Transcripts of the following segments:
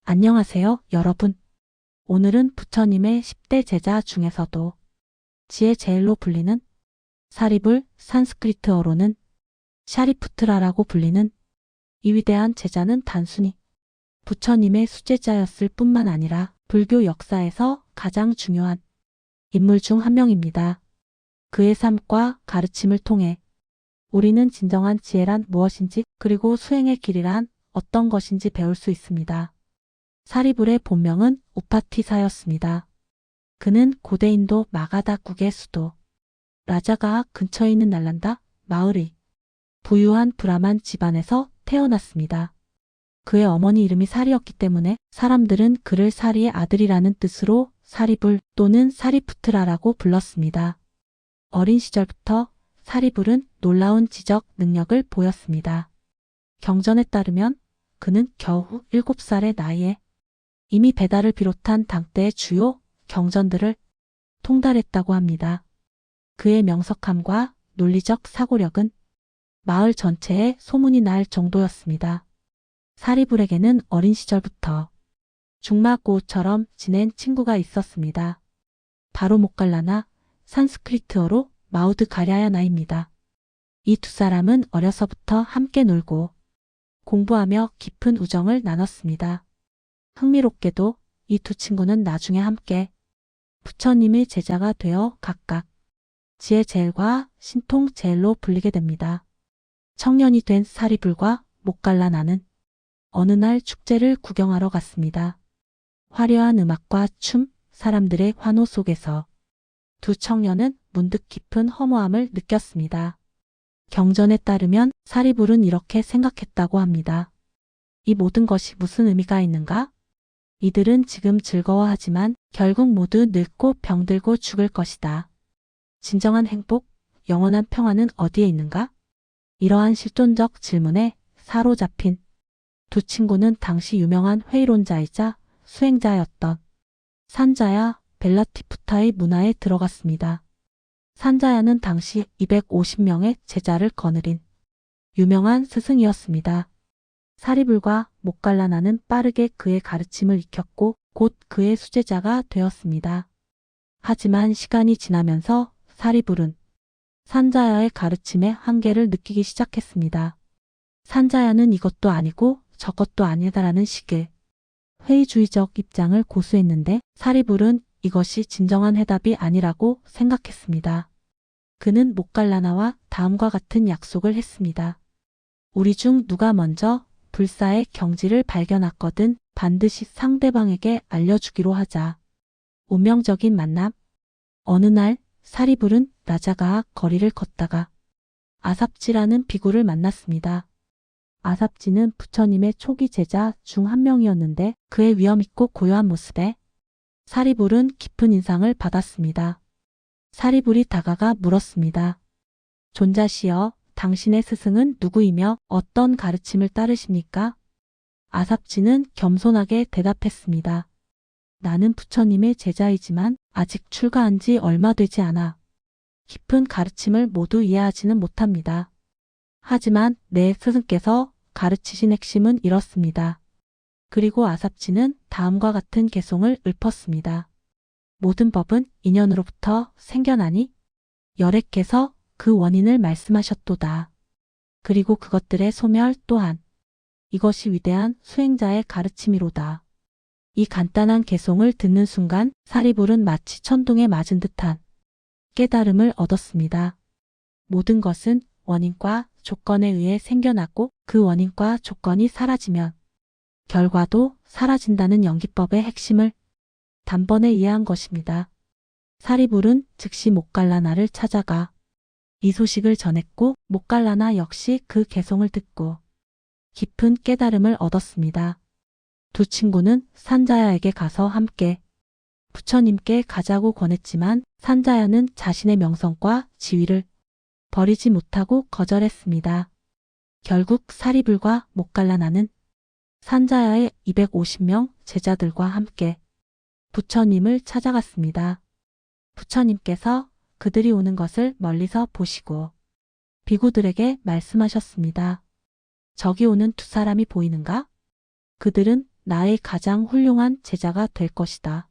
안녕하세요, 여러분. 오늘은 부처님의 10대 제자 중에서도 지혜 제일로 불리는 사리불, 산스크리트어로는 샤리푸트라라고 불리는 이 위대한 제자는 단순히 부처님의 수제자였을 뿐만 아니라 불교 역사에서 가장 중요한 인물 중 한 명입니다. 그의 삶과 가르침을 통해 우리는 진정한 지혜란 무엇인지 그리고 수행의 길이란 어떤 것인지 배울 수 있습니다. 사리불의 본명은 우파티사였습니다. 그는 고대 인도 마가다국의 수도 라자가악 근처에 있는 날란다 마을의 부유한 브라만 집안에서 태어났습니다. 그의 어머니 이름이 사리였기 때문에 사람들은 그를 사리의 아들이라는 뜻으로 사리불 또는 사리푸트라라고 불렀습니다. 어린 시절부터 사리불은 놀라운 지적 능력을 보였습니다. 경전에 따르면 그는 겨우 7살의 나이에 이미 베다를 비롯한 당대의 주요 경전들을 통달했다고 합니다. 그의 명석함과 논리적 사고력은 마을 전체에 소문이 날 정도였습니다. 사리불에게는 어린 시절부터 중마고우처럼 지낸 친구가 있었습니다. 바로 목갈라나 산스크리트어로 마우드 가랴야나입니다. 이 두 사람은 어려서부터 함께 놀고 공부하며 깊은 우정을 나눴습니다. 흥미롭게도 이 두 친구는 나중에 함께 부처님의 제자가 되어 각각 지혜 제일과 신통 제일로 불리게 됩니다. 청년이 된 사리불과 목갈라나는 어느 날 축제를 구경하러 갔습니다. 화려한 음악과 춤, 사람들의 환호 속에서 두 청년은 문득 깊은 허무함을 느꼈습니다. 경전에 따르면 사리불은 이렇게 생각했다고 합니다. 이 모든 것이 무슨 의미가 있는가? 이들은 지금 즐거워하지만 결국 모두 늙고 병들고 죽을 것이다. 진정한 행복, 영원한 평화는 어디에 있는가? 이러한 실존적 질문에 사로잡힌 두 친구는 당시 유명한 회의론자이자 수행자였던 산자야 벨라티푸타의 문화에 들어갔습니다. 산자야는 당시 250명의 제자를 거느린 유명한 스승이었습니다. 사리불과 목갈라나는 빠르게 그의 가르침을 익혔고 곧 그의 수제자가 되었습니다. 하지만 시간이 지나면서 사리불은 산자야의 가르침의 한계를 느끼기 시작했습니다. 산자야는 이것도 아니고 저것도 아니다라는 식의 회의주의적 입장을 고수했는데 사리불은 이것이 진정한 해답이 아니라고 생각했습니다. 그는 목갈라나와 다음과 같은 약속을 했습니다. 우리 중 누가 먼저 불사의 경지를 발견하거든 반드시 상대방에게 알려주기로 하자. 운명적인 만남. 어느 날 사리불은 라자가악 거리를 걷다가 아삽지라는 비구를 만났습니다. 아삽지는 부처님의 초기 제자 중 한 명이었는데 그의 위엄있고 고요한 모습에 사리불은 깊은 인상을 받았습니다. 사리불이 다가가 물었습니다. 존자시여, 당신의 스승은 누구이며 어떤 가르침을 따르십니까? 아삽지는 겸손하게 대답했습니다. 나는 부처님의 제자이지만 아직 출가한 지 얼마 되지 않아 깊은 가르침을 모두 이해하지는 못합니다. 하지만 내 스승께서 가르치신 핵심은 이렇습니다. 그리고 아삽지는 다음과 같은 개송을 읊었습니다. 모든 법은 인연으로부터 생겨나니 열액께서 그 원인을 말씀하셨도다. 그리고 그것들의 소멸 또한 이것이 위대한 수행자의 가르침이로다. 이 간단한 개송을 듣는 순간 사리불은 마치 천둥에 맞은 듯한 깨달음을 얻었습니다. 모든 것은 원인과 조건에 의해 생겨나고 그 원인과 조건이 사라지면 결과도 사라진다는 연기법의 핵심을 단번에 이해한 것입니다. 사리불은 즉시 목갈라나를 찾아가 이 소식을 전했고 목갈라나 역시 그 개송을 듣고 깊은 깨달음을 얻었습니다. 두 친구는 산자야에게 가서 함께 부처님께 가자고 권했지만 산자야는 자신의 명성과 지위를 버리지 못하고 거절했습니다. 결국 사리불과 목갈라나는 산자야의 250명 제자들과 함께 부처님을 찾아갔습니다. 부처님께서 그들이 오는 것을 멀리서 보시고 비구들에게 말씀하셨습니다. 저기 오는 두 사람이 보이는가? 그들은 나의 가장 훌륭한 제자가 될 것이다.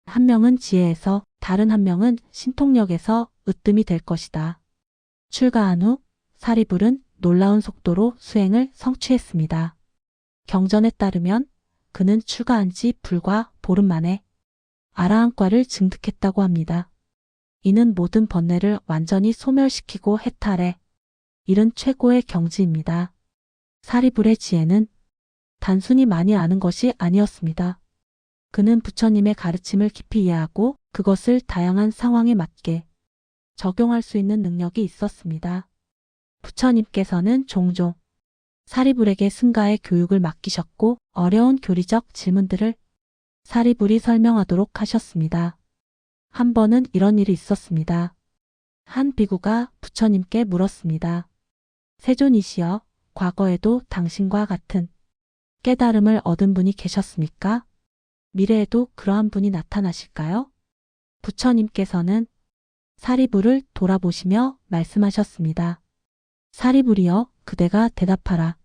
한 명은 지혜에서, 다른 한 명은 신통력에서 으뜸이 될 것이다. 출가한 후 사리불은 놀라운 속도로 수행을 성취했습니다. 경전에 따르면 그는 출가한 지 불과 보름 만에 아라한과를 증득했다고 합니다. 이는 모든 번뇌를 완전히 소멸시키고 해탈해 이른 최고의 경지입니다. 사리불의 지혜는 단순히 많이 아는 것이 아니었습니다. 그는 부처님의 가르침을 깊이 이해하고 그것을 다양한 상황에 맞게 적용할 수 있는 능력이 있었습니다. 부처님께서는 종종 사리불에게 승가의 교육을 맡기셨고 어려운 교리적 질문들을 사리불이 설명하도록 하셨습니다. 한 번은 이런 일이 있었습니다. 한 비구가 부처님께 물었습니다. 세존이시여, 과거에도 당신과 같은 깨달음을 얻은 분이 계셨습니까? 미래에도 그러한 분이 나타나실까요? 부처님께서는 사리불을 돌아보시며 말씀하셨습니다. 사리불이여, 그대가 대답하라.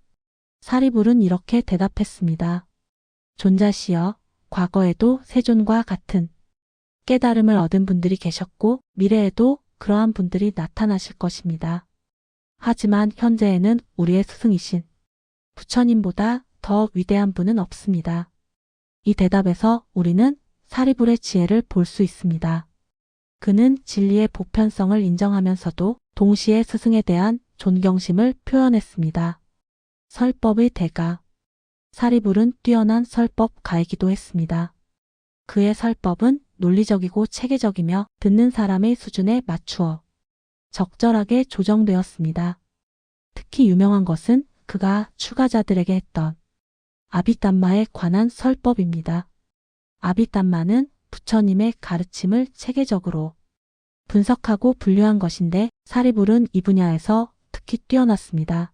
사리불은 이렇게 대답했습니다. 존자시여, 과거에도 세존과 같은 깨달음을 얻은 분들이 계셨고 미래에도 그러한 분들이 나타나실 것입니다. 하지만 현재에는 우리의 스승이신 부처님보다 더 위대한 분은 없습니다. 이 대답에서 우리는 사리불의 지혜를 볼 수 있습니다. 그는 진리의 보편성을 인정하면서도 동시에 스승에 대한 존경심을 표현했습니다. 설법의 대가. 사리불은 뛰어난 설법가이기도 했습니다. 그의 설법은 논리적이고 체계적이며 듣는 사람의 수준에 맞추어 적절하게 조정되었습니다. 특히 유명한 것은 그가 출가자들에게 했던 아비담마에 관한 설법입니다. 아비담마는 부처님의 가르침을 체계적으로 분석하고 분류한 것인데 사리불은 이 분야에서 특히 뛰어났습니다.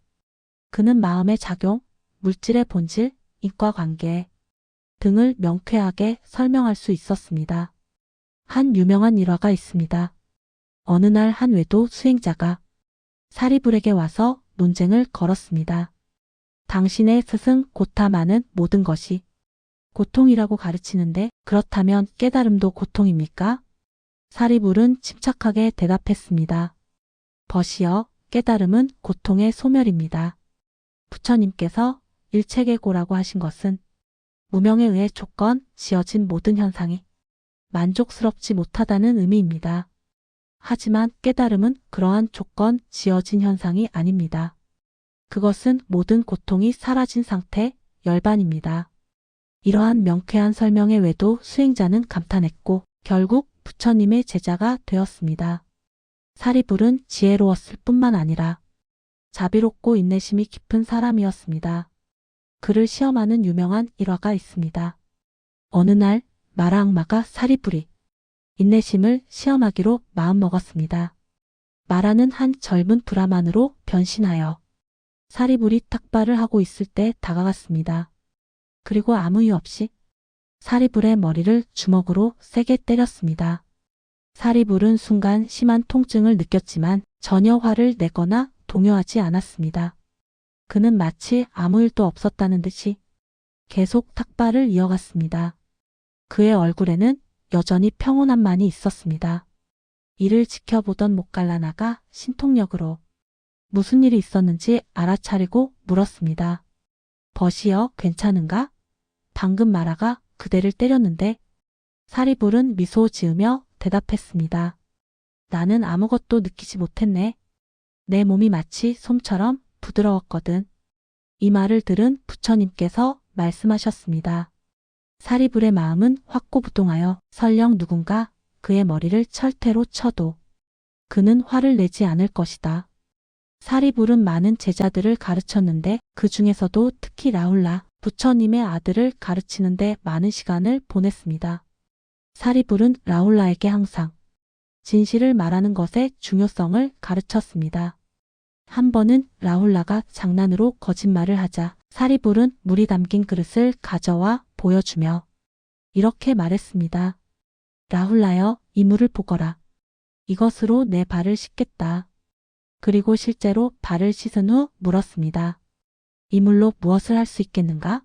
그는 마음의 작용, 물질의 본질, 인과관계 등을 명쾌하게 설명할 수 있었습니다. 한 유명한 일화가 있습니다. 어느 날 한 외도 수행자가 사리불에게 와서 논쟁을 걸었습니다. 당신의 스승 고타마는 모든 것이 고통이라고 가르치는데 그렇다면 깨달음도 고통입니까? 사리불은 침착하게 대답했습니다. 벗이여, 깨달음은 고통의 소멸입니다. 부처님께서 일체계고라고 하신 것은 무명에 의해 조건 지어진 모든 현상이 만족스럽지 못하다는 의미입니다. 하지만 깨달음은 그러한 조건 지어진 현상이 아닙니다. 그것은 모든 고통이 사라진 상태, 열반입니다. 이러한 명쾌한 설명의 외도 수행자는 감탄했고 결국 부처님의 제자가 되었습니다. 사리불은 지혜로웠을 뿐만 아니라 자비롭고 인내심이 깊은 사람이었습니다. 그를 시험하는 유명한 일화가 있습니다. 어느 날 마라 악마가 사리불이 인내심을 시험하기로 마음먹었습니다. 마라는 한 젊은 브라만으로 변신하여 사리불이 탁발을 하고 있을 때 다가갔습니다. 그리고 아무 이유 없이 사리불의 머리를 주먹으로 세게 때렸습니다. 사리불은 순간 심한 통증을 느꼈지만 전혀 화를 내거나 동요하지 않았습니다. 그는 마치 아무 일도 없었다는 듯이 계속 탁발을 이어갔습니다. 그의 얼굴에는 여전히 평온함만이 있었습니다. 이를 지켜보던 목갈라나가 신통력으로 무슨 일이 있었는지 알아차리고 물었습니다. 벗이여, 괜찮은가? 방금 마라가 그대를 때렸는데 사리불은 미소 지으며 대답했습니다. 나는 아무것도 느끼지 못했네. 내 몸이 마치 솜처럼 부드러웠거든. 이 말을 들은 부처님께서 말씀하셨습니다. 사리불의 마음은 확고부동하여 설령 누군가 그의 머리를 철퇴로 쳐도 그는 화를 내지 않을 것이다. 사리불은 많은 제자들을 가르쳤는데 그 중에서도 특히 라훌라, 부처님의 아들을 가르치는데 많은 시간을 보냈습니다. 사리불은 라훌라에게 항상 진실을 말하는 것의 중요성을 가르쳤습니다. 한 번은 라훌라가 장난으로 거짓말을 하자 사리불은 물이 담긴 그릇을 가져와 보여주며 이렇게 말했습니다. 라훌라여, 이 물을 보거라. 이것으로 내 발을 씻겠다. 그리고 실제로 발을 씻은 후 물었습니다. 이 물로 무엇을 할 수 있겠는가?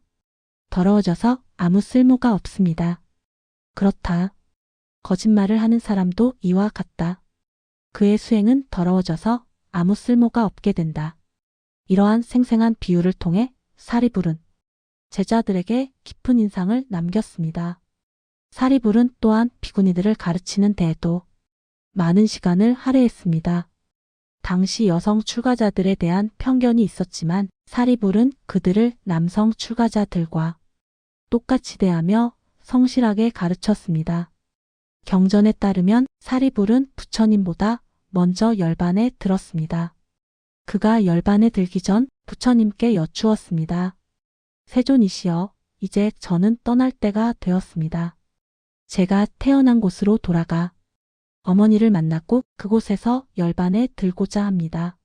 더러워져서 아무 쓸모가 없습니다. 그렇다. 거짓말을 하는 사람도 이와 같다. 그의 수행은 더러워져서 아무 쓸모가 없게 된다. 이러한 생생한 비유를 통해 사리불은 제자들에게 깊은 인상을 남겼습니다. 사리불은 또한 비구니들을 가르치는 데에도 많은 시간을 할애했습니다. 당시 여성 출가자들에 대한 편견이 있었지만 사리불은 그들을 남성 출가자들과 똑같이 대하며 성실하게 가르쳤습니다. 경전에 따르면 사리불은 부처님보다 먼저 열반에 들었습니다. 그가 열반에 들기 전 부처님께 여쭈었습니다. 세존이시여, 이제 저는 떠날 때가 되었습니다. 제가 태어난 곳으로 돌아가 어머니를 만났고 그곳에서 열반에 들고자 합니다.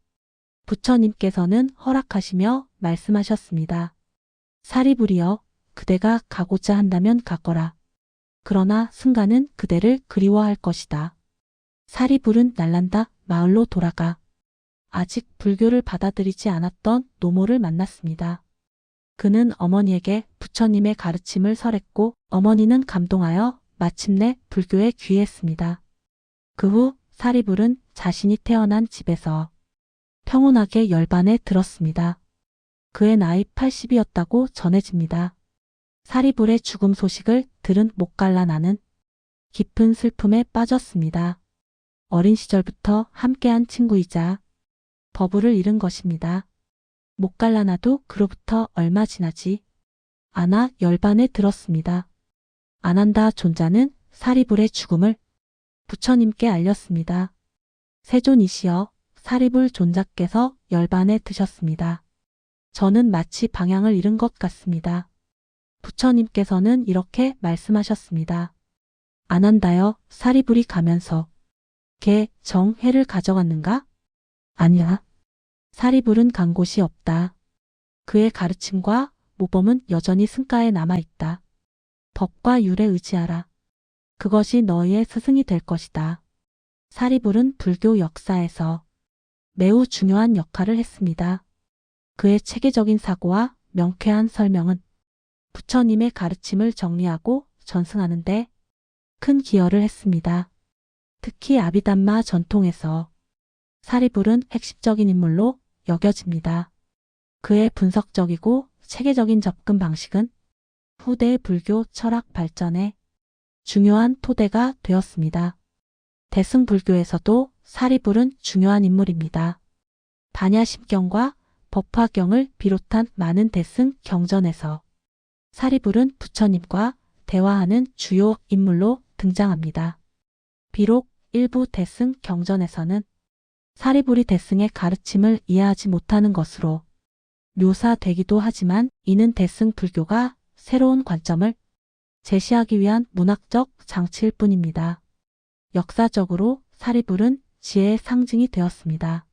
부처님께서는 허락하시며 말씀하셨습니다. 사리불이여, 그대가 가고자 한다면 가거라. 그러나 승가는 그대를 그리워할 것이다. 사리불은 날란다 마을로 돌아가 아직 불교를 받아들이지 않았던 노모를 만났습니다. 그는 어머니에게 부처님의 가르침을 설했고 어머니는 감동하여 마침내 불교에 귀했습니다. 그 후 사리불은 자신이 태어난 집에서 평온하게 열반에 들었습니다. 그의 나이 80이었다고 전해집니다. 사리불의 죽음 소식을 들은 목갈라나는 깊은 슬픔에 빠졌습니다. 어린 시절부터 함께한 친구이자 버부를 잃은 것입니다. 목갈라나도 그로부터 얼마 지나지 않아 열반에 들었습니다. 아난다 존자는 사리불의 죽음을 부처님께 알렸습니다. 세존이시여, 사리불 존자께서 열반에 드셨습니다. 저는 마치 방향을 잃은 것 같습니다. 부처님께서는 이렇게 말씀하셨습니다. 아난다여, 사리불이 가면서 개, 정, 해를 가져갔는가? 아니야. 사리불은 간 곳이 없다. 그의 가르침과 모범은 여전히 승가에 남아있다. 법과 율에 의지하라. 그것이 너희의 스승이 될 것이다. 사리불은 불교 역사에서 매우 중요한 역할을 했습니다. 그의 체계적인 사고와 명쾌한 설명은 부처님의 가르침을 정리하고 전승하는 데 큰 기여를 했습니다. 특히 아비담마 전통에서 사리불은 핵심적인 인물로 여겨집니다. 그의 분석적이고 체계적인 접근 방식은 후대의 불교 철학 발전에 중요한 토대가 되었습니다. 대승불교에서도 사리불은 중요한 인물입니다. 반야심경과 법화경을 비롯한 많은 대승 경전에서 사리불은 부처님과 대화하는 주요 인물로 등장합니다. 비록 일부 대승 경전에서는 사리불이 대승의 가르침을 이해하지 못하는 것으로 묘사되기도 하지만 이는 대승 불교가 새로운 관점을 제시하기 위한 문학적 장치일 뿐입니다. 역사적으로 사리불은 지혜의 상징이 되었습니다.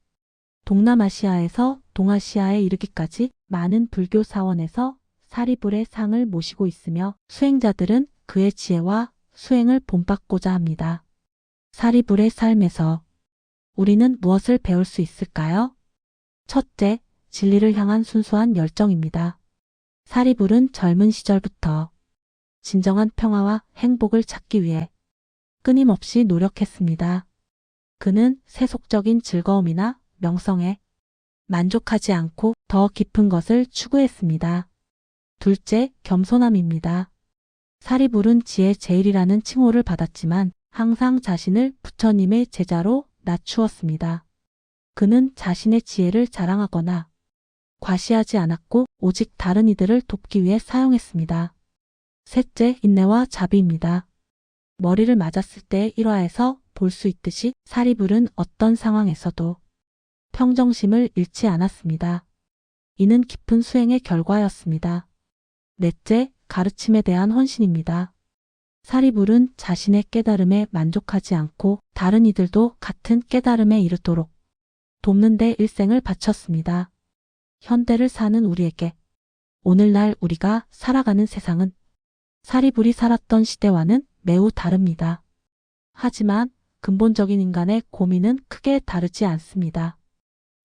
동남아시아에서 동아시아에 이르기까지 많은 불교 사원에서 사리불의 상을 모시고 있으며 수행자들은 그의 지혜와 수행을 본받고자 합니다. 사리불의 삶에서 우리는 무엇을 배울 수 있을까요? 첫째, 진리를 향한 순수한 열정입니다. 사리불은 젊은 시절부터 진정한 평화와 행복을 찾기 위해 끊임없이 노력했습니다. 그는 세속적인 즐거움이나 명성에 만족하지 않고 더 깊은 것을 추구했습니다. 둘째, 겸손함입니다. 사리불은 지의 제일이라는 칭호를 받았지만 항상 자신을 부처님의 제자로 낮추었습니다. 그는 자신의 지혜를 자랑하거나 과시하지 않았고 오직 다른 이들을 돕기 위해 사용했습니다. 셋째, 인내와 자비입니다. 머리를 맞았을 때의 일화에서 볼 수 있듯이 사리불은 어떤 상황에서도 평정심을 잃지 않았습니다. 이는 깊은 수행의 결과였습니다. 넷째, 가르침에 대한 헌신입니다. 사리불은 자신의 깨달음에 만족하지 않고 다른 이들도 같은 깨달음에 이르도록 돕는 데 일생을 바쳤습니다. 현대를 사는 우리에게 오늘날 우리가 살아가는 세상은 사리불이 살았던 시대와는 매우 다릅니다. 하지만 근본적인 인간의 고민은 크게 다르지 않습니다.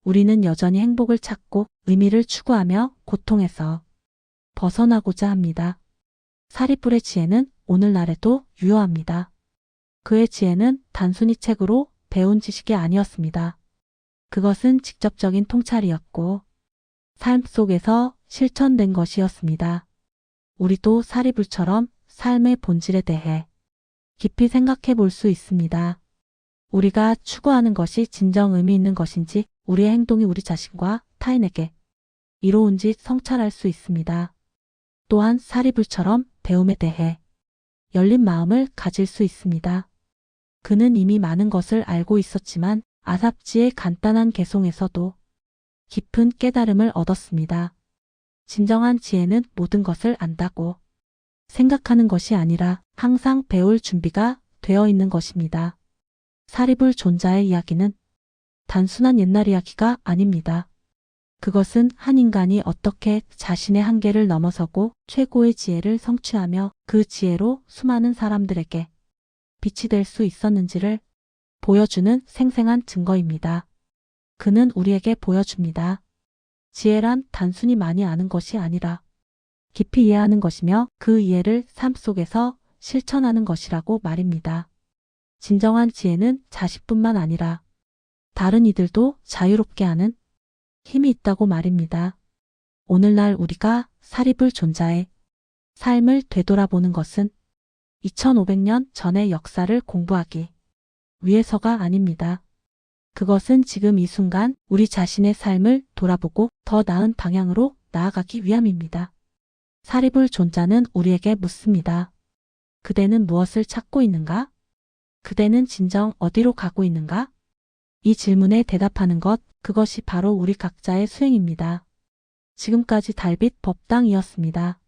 우리는 여전히 행복을 찾고 의미를 추구하며 고통에서 벗어나고자 합니다. 사리불의 지혜는 오늘날에도 유효합니다. 그의 지혜는 단순히 책으로 배운 지식이 아니었습니다. 그것은 직접적인 통찰이었고 삶 속에서 실천된 것이었습니다. 우리도 사리불처럼 삶의 본질에 대해 깊이 생각해 볼 수 있습니다. 우리가 추구하는 것이 진정 의미 있는 것인지, 우리의 행동이 우리 자신과 타인에게 이로운지 성찰할 수 있습니다. 또한 사리불처럼 배움에 대해 열린 마음을 가질 수 있습니다. 그는 이미 많은 것을 알고 있었지만 아삽지의 간단한 개송에서도 깊은 깨달음을 얻었습니다. 진정한 지혜는 모든 것을 안다고 생각하는 것이 아니라 항상 배울 준비가 되어 있는 것입니다. 사리불 존자의 이야기는 단순한 옛날 이야기가 아닙니다. 그것은 한 인간이 어떻게 자신의 한계를 넘어서고 최고의 지혜를 성취하며 그 지혜로 수많은 사람들에게 빛이 될 수 있었는지를 보여주는 생생한 증거입니다. 그는 우리에게 보여줍니다. 지혜란 단순히 많이 아는 것이 아니라 깊이 이해하는 것이며 그 이해를 삶 속에서 실천하는 것이라고 말입니다. 진정한 지혜는 자식뿐만 아니라 다른 이들도 자유롭게 하는 힘이 있다고 말입니다. 오늘날 우리가 사리불 존자의 삶을 되돌아보는 것은 2500년 전의 역사를 공부하기 위해서가 아닙니다. 그것은 지금 이 순간 우리 자신의 삶을 돌아보고 더 나은 방향으로 나아가기 위함입니다. 사리불 존자는 우리에게 묻습니다. 그대는 무엇을 찾고 있는가? 그대는 진정 어디로 가고 있는가? 이 질문에 대답하는 것, 그것이 바로 우리 각자의 수행입니다. 지금까지 달빛 법당이었습니다.